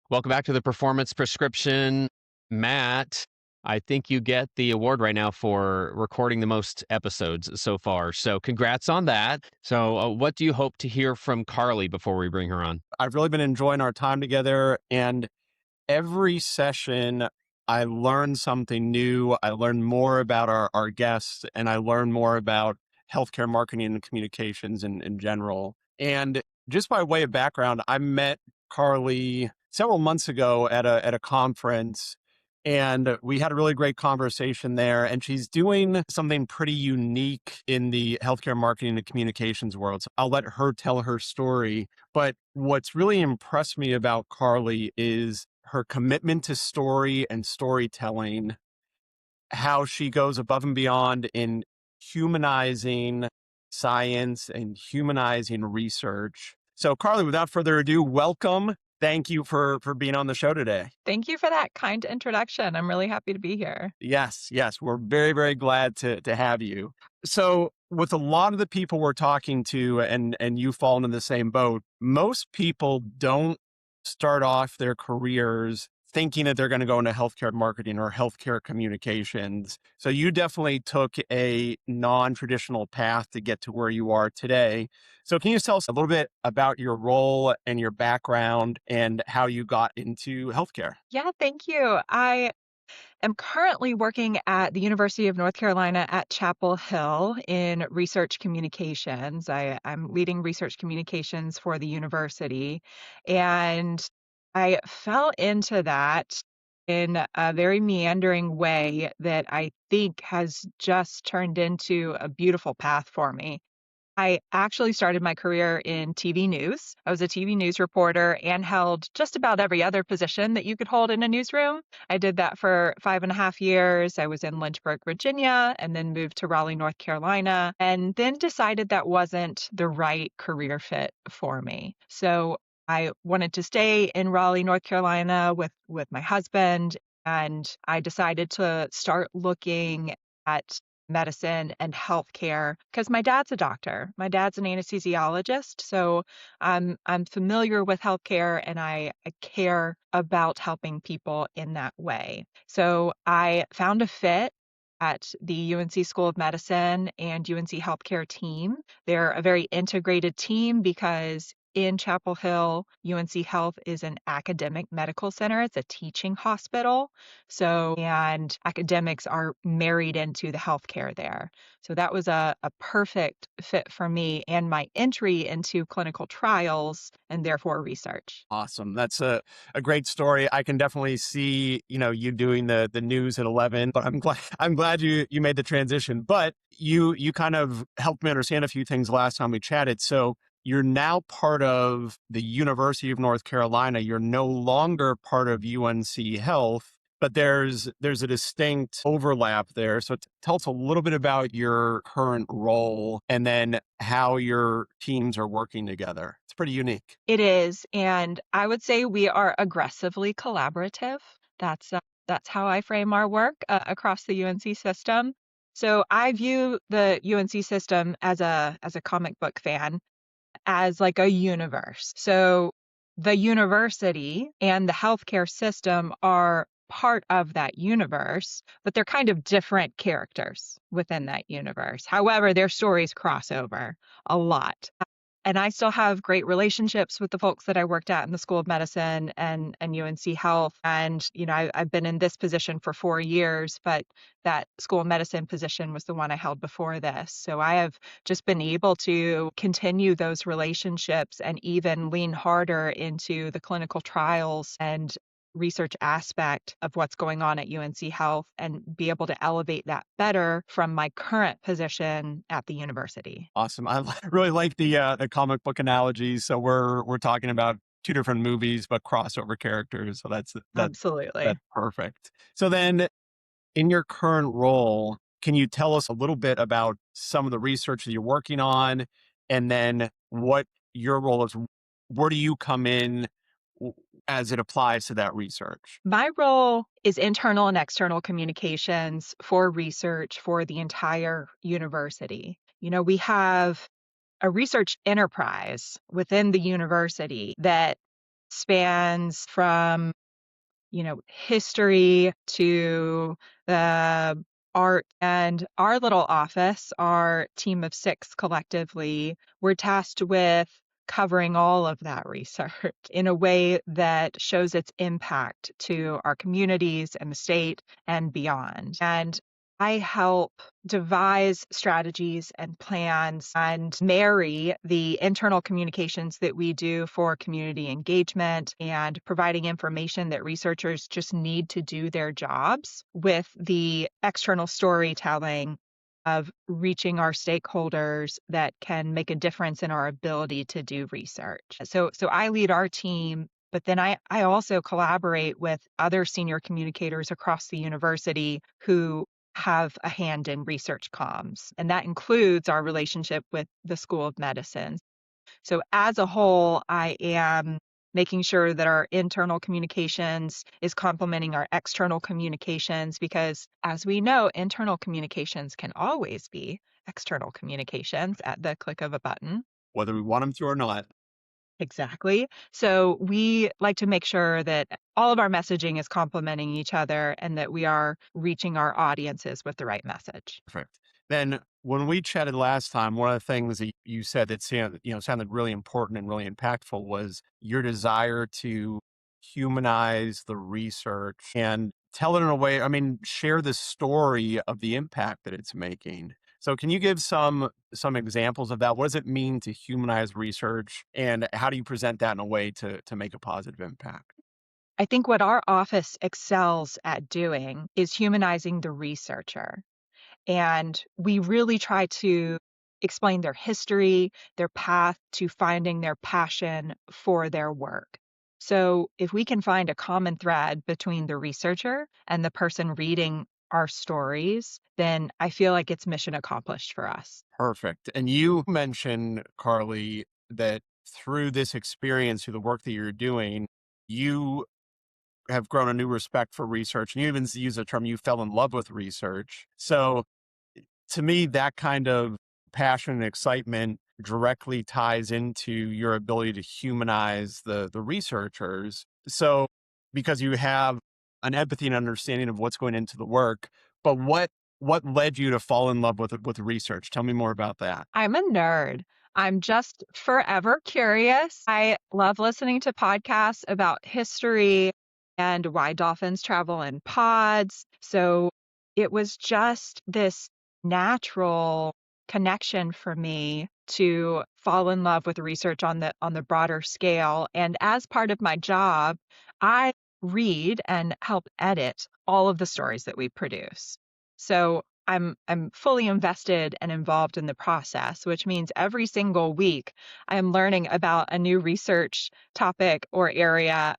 Welcome back to the Performance Prescription. Matt, I think you get the award right now for recording the most episodes so far. So, congrats on that. So, what do you hope to hear from Carleigh before we bring her on? I've really been enjoying our time together, and every session I learn something new. I learn more about our guests, and I learn more about healthcare marketing and communications in general. And just by way of background, I met Carleigh several months ago at a conference, and we had a really great conversation there. And she's doing something pretty unique in the healthcare marketing and communications world. So I'll let her tell her story. But what's really impressed me about Carleigh is her commitment to story and storytelling, how she goes above and beyond in humanizing science and humanizing research. So, Carleigh, without further ado, welcome. Thank you for being on the show today. Thank you for that kind introduction. I'm really happy to be here. Yes, yes, we're very, very glad to have you. So, with a lot of the people we're talking to, and you fall into the same boat, most people don't start off their careers thinking that they're going to go into healthcare marketing or healthcare communications. So you definitely took a non-traditional path to get to where you are today. So can you tell us a little bit about your role and your background and how you got into healthcare? Yeah, thank you. I am currently working at the University of North Carolina at Chapel Hill in research communications. I'm leading research communications for the university, and I fell into that in a very meandering way that I think has just turned into a beautiful path for me. I actually started my career in TV news. I was a TV news reporter and held just about every other position that you could hold in a newsroom. I did that for 5.5 years. I was in Lynchburg, Virginia, and then moved to Raleigh, North Carolina, and then decided that wasn't the right career fit for me. So I wanted to stay in Raleigh, North Carolina with my husband, and I decided to start looking at medicine and healthcare because my dad's a doctor. My dad's an anesthesiologist, so I'm familiar with healthcare and I care about helping people in that way. So I found a fit at the UNC School of Medicine and UNC Healthcare team. They're a very integrated team because in Chapel Hill, UNC Health is an academic medical center. It's a teaching hospital. So, and academics are married into the healthcare there. So that was a perfect fit for me and my entry into clinical trials and therefore research. Awesome. That's a great story. I can definitely see, you doing the news at 11, but I'm glad you made the transition. But you kind of helped me understand a few things last time we chatted. So you're now part of the University of North Carolina. You're no longer part of UNC Health, but there's a distinct overlap there. So tell us a little bit about your current role and then how your teams are working together. It's pretty unique. It is, and I would say we are aggressively collaborative. That's how I frame our work across the UNC system. So I view the UNC system as a comic book fan as like a universe. So the university and the healthcare system are part of that universe, but they're kind of different characters within that universe. However, their stories cross over a lot. And I still have great relationships with the folks that I worked at in the School of Medicine and UNC Health. And, I've been in this position for 4 years, but that School of Medicine position was the one I held before this. So I have just been able to continue those relationships and even lean harder into the clinical trials and research aspect of what's going on at UNC Health and be able to elevate that better from my current position at the university. Awesome. Really like the comic book analogies. So we're talking about two different movies, but crossover characters. So that's Absolutely. perfect. So then, in your current role, can you tell us a little bit about some of the research that you're working on, and then what your role is? Where do you come in w- as it applies to that research? My role is internal and external communications for research for the entire university. We have a research enterprise within the university that spans from history to the art. And our little office, our team of 6 collectively, we're tasked with covering all of that research in a way that shows its impact to our communities and the state and beyond. And I help devise strategies and plans and marry the internal communications that we do for community engagement and providing information that researchers just need to do their jobs with the external storytelling of reaching our stakeholders that can make a difference in our ability to do research. So I lead our team, but then I also collaborate with other senior communicators across the university who have a hand in research comms, and that includes our relationship with the School of Medicine. So as a whole, I am making sure that our internal communications is complementing our external communications because, as we know, internal communications can always be external communications at the click of a button. Whether we want them to or not. Exactly. So we like to make sure that all of our messaging is complementing each other and that we are reaching our audiences with the right message. Perfect. Then when we chatted last time, one of the things that you said that sounded really important and really impactful was your desire to humanize the research and tell it in a way, I mean, share the story of the impact that it's making. So can you give some examples of that? What does it mean to humanize research and how do you present that in a way to make a positive impact? I think what our office excels at doing is humanizing the researcher. And we really try to explain their history, their path to finding their passion for their work. So if we can find a common thread between the researcher and the person reading our stories, then I feel like it's mission accomplished for us. Perfect. And you mentioned, Carleigh, that through this experience, through the work that you're doing, you have grown a new respect for research. And you even use the term you fell in love with research. So to me, that kind of passion and excitement directly ties into your ability to humanize the researchers. So because you have an empathy and understanding of what's going into the work, but what led you to fall in love with research? Tell me more about that. I'm a nerd. I'm just forever curious. I love listening to podcasts about history and why dolphins travel in pods. So it was just this natural connection for me to fall in love with research on the broader scale. And as part of my job, I read and help edit all of the stories that we produce. So I'm fully invested and involved in the process, which means every single week I am learning about a new research topic or area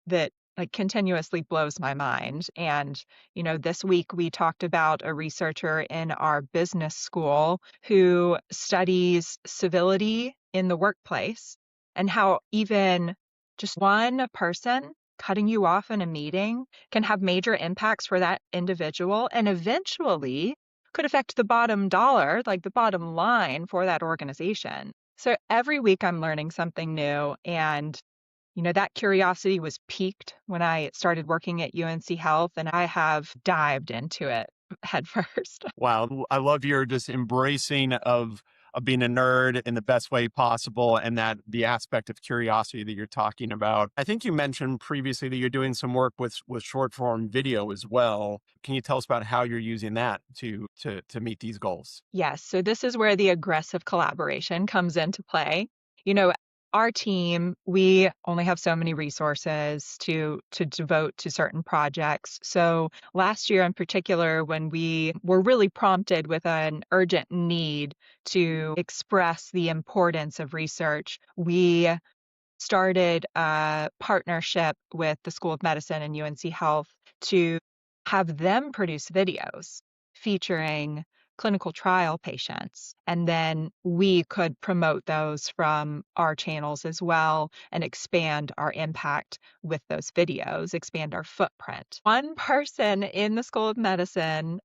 that like continuously blows my mind. And, this week we talked about a researcher in our business school who studies civility in the workplace and how even just one person cutting you off in a meeting can have major impacts for that individual and eventually could affect the bottom dollar, like the bottom line for that organization. So every week I'm learning something new and that curiosity was piqued when I started working at UNC Health, and I have dived into it head first. Wow, I love your just embracing of being a nerd in the best way possible and that the aspect of curiosity that you're talking about. I think you mentioned previously that you're doing some work with short form video as well. Can you tell us about how you're using that to meet these goals? Yes, so this is where the aggressive collaboration comes into play. You know, our team, we only have so many resources to devote to certain projects. So last year in particular, when we were really prompted with an urgent need to express the importance of research, we started a partnership with the School of Medicine and UNC Health to have them produce videos featuring clinical trial patients. And then we could promote those from our channels as well and expand our impact with those videos, expand our footprint. One person in the School of Medicine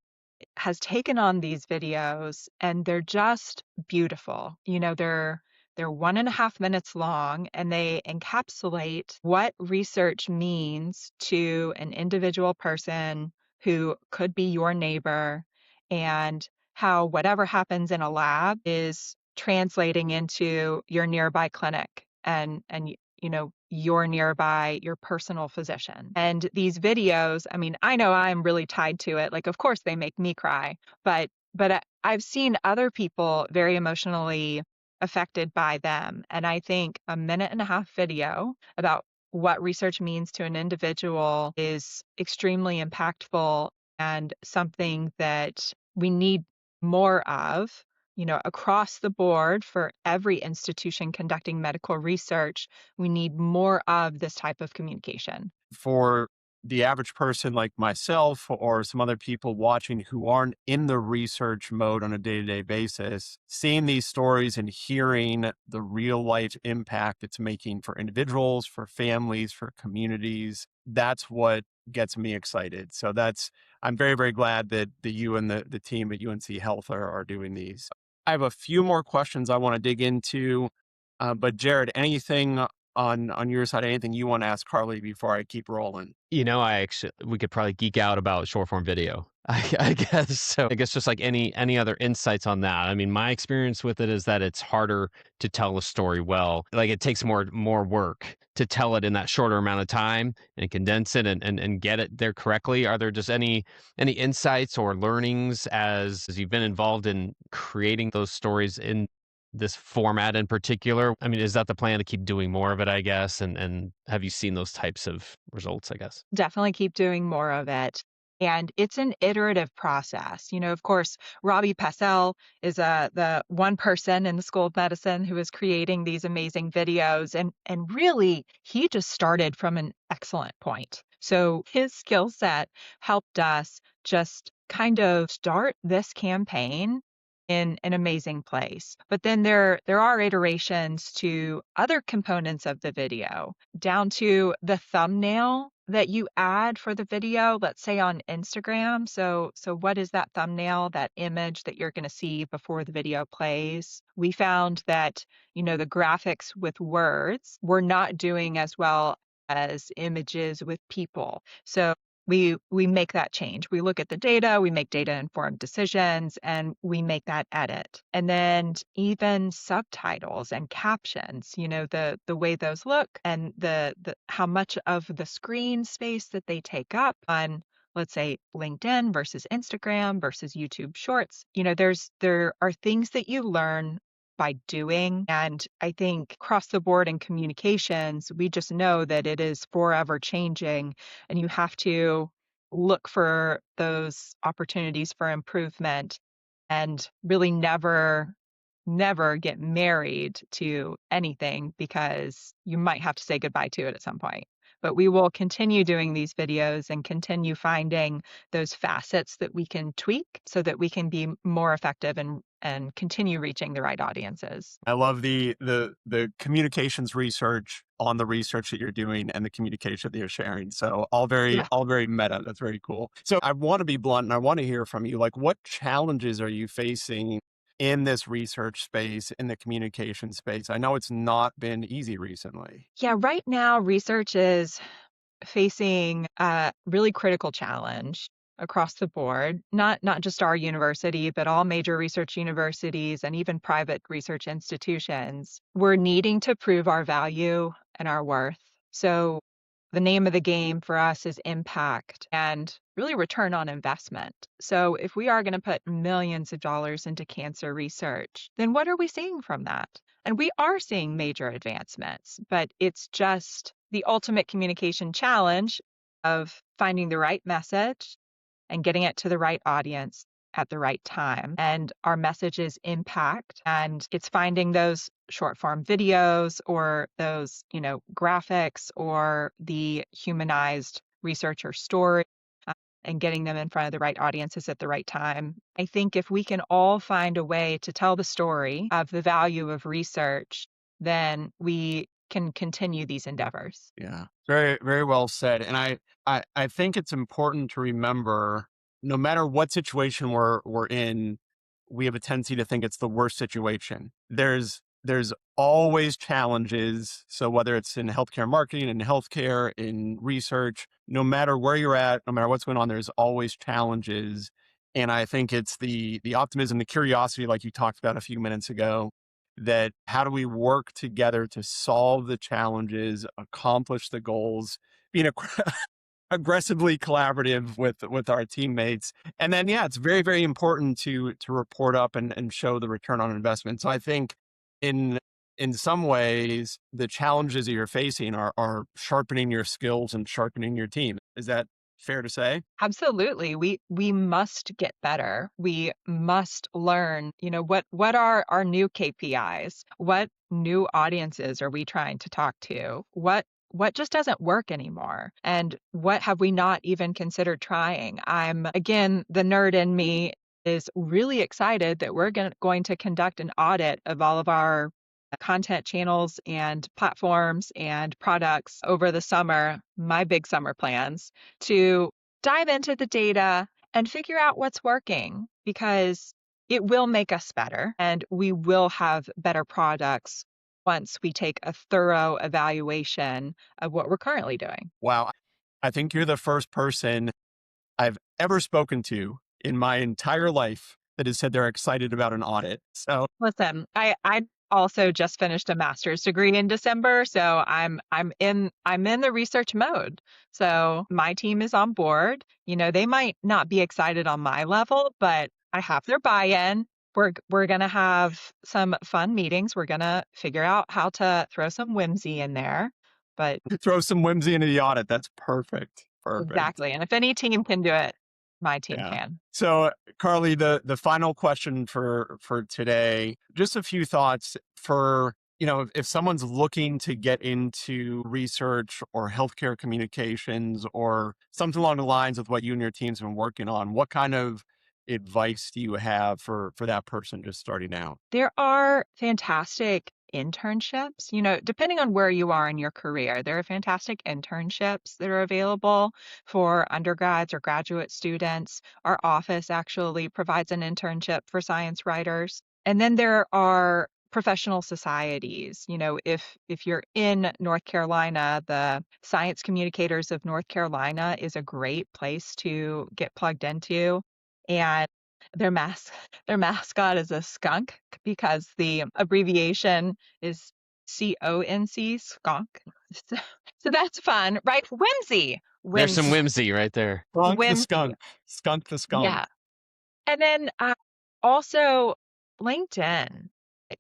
has taken on these videos and they're just beautiful. They're They're 1.5 minutes long, and they encapsulate what research means to an individual person who could be your neighbor, and how whatever happens in a lab is translating into your nearby clinic and your nearby, your personal physician. And these videos, I mean, I know I'm really tied to it. Like, of course they make me cry, but I've seen other people very emotionally affected by them. And I think a 1.5 minute video about what research means to an individual is extremely impactful and something that we need more of, across the board for every institution conducting medical research. We need more of this type of communication. For the average person like myself or some other people watching who aren't in the research mode on a day-to-day basis, seeing these stories and hearing the real life impact it's making for individuals, for families, for communities, that's what gets me excited. So I'm very, very glad that you and the team at UNC Health are doing these. I have a few more questions I want to dig into. But Jared, anything on your side, anything you want to ask Carleigh before I keep rolling? We could probably geek out about short form video. I guess so. I guess just like any other insights on that. I mean, my experience with it is that it's harder to tell a story well. Like it takes more work to tell it in that shorter amount of time and condense it and get it there correctly. Are there just any insights or learnings as you've been involved in creating those stories in this format in particular? I mean, is that the plan to keep doing more of it, I guess? And have you seen those types of results, I guess? Definitely keep doing more of it. And it's an iterative process. Of course, Robbie Passell is the one person in the School of Medicine who is creating these amazing videos. And really, he just started from an excellent point. So his skill set helped us just kind of start this campaign in an amazing place. But then there are iterations to other components of the video, down to the thumbnail that you add for the video, let's say on Instagram. So what is that thumbnail, that image that you're going to see before the video plays? We found that, the graphics with words were not doing as well as images with people. So we make that change. We look at the data, we make data informed decisions, and we make that edit. And then even subtitles and captions, the way those look and the how much of the screen space that they take up on, let's say, LinkedIn versus Instagram versus YouTube Shorts. There are things that you learn by doing. And I think across the board in communications, we just know that it is forever changing, and you have to look for those opportunities for improvement and really never get married to anything, because you might have to say goodbye to it at some point. But we will continue doing these videos and continue finding those facets that we can tweak so that we can be more effective and continue reaching the right audiences. I love the communications research on the research that you're doing and the communication that you're sharing. So Yeah. all very meta. That's very cool. So I want to be blunt and I want to hear from you. Like, what challenges are you facing in this research space, in the communication space? I know it's not been easy recently. Yeah, right now research is facing a really critical challenge across the board, not just our university, but all major research universities and even private research institutions. We're needing to prove our value and our worth. So the name of the game for us is impact and really return on investment. So if we are going to put millions of dollars into cancer research, then what are we seeing from that? And we are seeing major advancements, but it's just the ultimate communication challenge of finding the right message and getting it to the right audience at the right time. And our message is impact, and it's finding those short form videos or those, graphics or the humanized research or story, and getting them in front of the right audiences at the right time. I think if we can all find a way to tell the story of the value of research, then we can continue these endeavors. Yeah. Very, very well said. And I think it's important to remember, no matter what situation we're in, we have a tendency to think it's the worst situation. There's there's always challenges. So whether it's in healthcare marketing, in healthcare, in research, no matter where you're at, no matter what's going on, there's always challenges. And I think it's the optimism, the curiosity, like you talked about a few minutes ago, that how do we work together to solve the challenges, accomplish the goals, being aggressively collaborative with our teammates. And then yeah, it's very, very important to report up and show the return on investment. So I think in in some ways the challenges that you're facing are sharpening your skills and sharpening your team. Is that fair to say? Absolutely. We must get better. We must learn, what are our new KPIs? What new audiences are we trying to talk to? What just doesn't work anymore? And what have we not even considered trying? I'm again, the nerd in me is really excited that we're going to conduct an audit of all of our content channels and platforms and products over the summer, my big summer plans, to dive into the data and figure out what's working because it will make us better and we will have better products once we take a thorough evaluation of what we're currently doing. Wow. I think you're the first person I've ever spoken to in my entire life that has said they're excited about an audit. So Listen, I also just finished a master's degree in December, so I'm in the research mode. So my team is on board. They might not be excited on my level, but I have their buy-in. We're gonna have some fun meetings. We're gonna figure out how to throw some whimsy in there. But throw some whimsy into the audit. That's perfect. Perfect. exactly. And if any team can do it, my team Yeah. can. So, Carleigh, the final question for today, just a few thoughts for, if someone's looking to get into research or healthcare communications or something along the lines of what you and your team's been working on, what kind of advice do you have for that person just starting out? There are fantastic internships, depending on where you are in your career. There are fantastic internships that are available for undergrads or graduate students. Our office actually provides an internship for science writers. And then there are professional societies. If you're in North Carolina, the Science Communicators of North Carolina is a great place to get plugged into. And their mas their mascot is a skunk because the abbreviation is CONC, skunk. So, so that's fun, right? Whimsy, There's some whimsy, whimsy right there. Skunk the whimsy. skunk. Skunk the skunk. Yeah. And then also LinkedIn.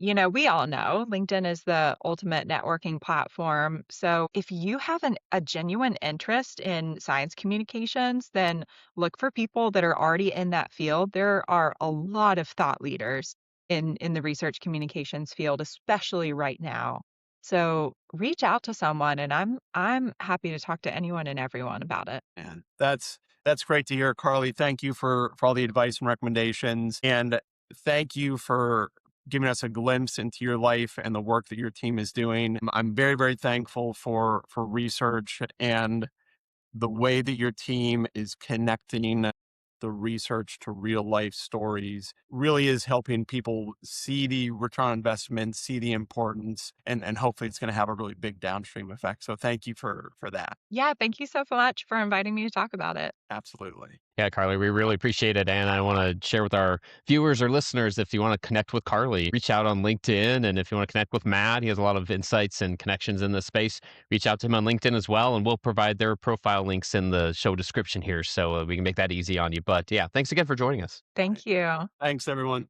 We all know LinkedIn is the ultimate networking platform. So if you have a genuine interest in science communications, then look for people that are already in that field. There are a lot of thought leaders in the research communications field, especially right now. So reach out to someone and I'm happy to talk to anyone and everyone about it. And that's great to hear, Carleigh. Thank you for all the advice and recommendations. And thank you for giving us a glimpse into your life and the work that your team is doing. I'm very, very thankful for research and the way that your team is connecting the research to real life stories really is helping people see the return on investment, see the importance, and hopefully it's going to have a really big downstream effect. So thank you for that. Yeah, thank you so much for inviting me to talk about it. Absolutely. Yeah, Carleigh, we really appreciate it. And I want to share with our viewers or listeners, if you want to connect with Carleigh, reach out on LinkedIn. And if you want to connect with Matt, he has a lot of insights and connections in this space. Reach out to him on LinkedIn as well. And we'll provide their profile links in the show description here so we can make that easy on you. But yeah, thanks again for joining us. Thank you. Thanks, everyone.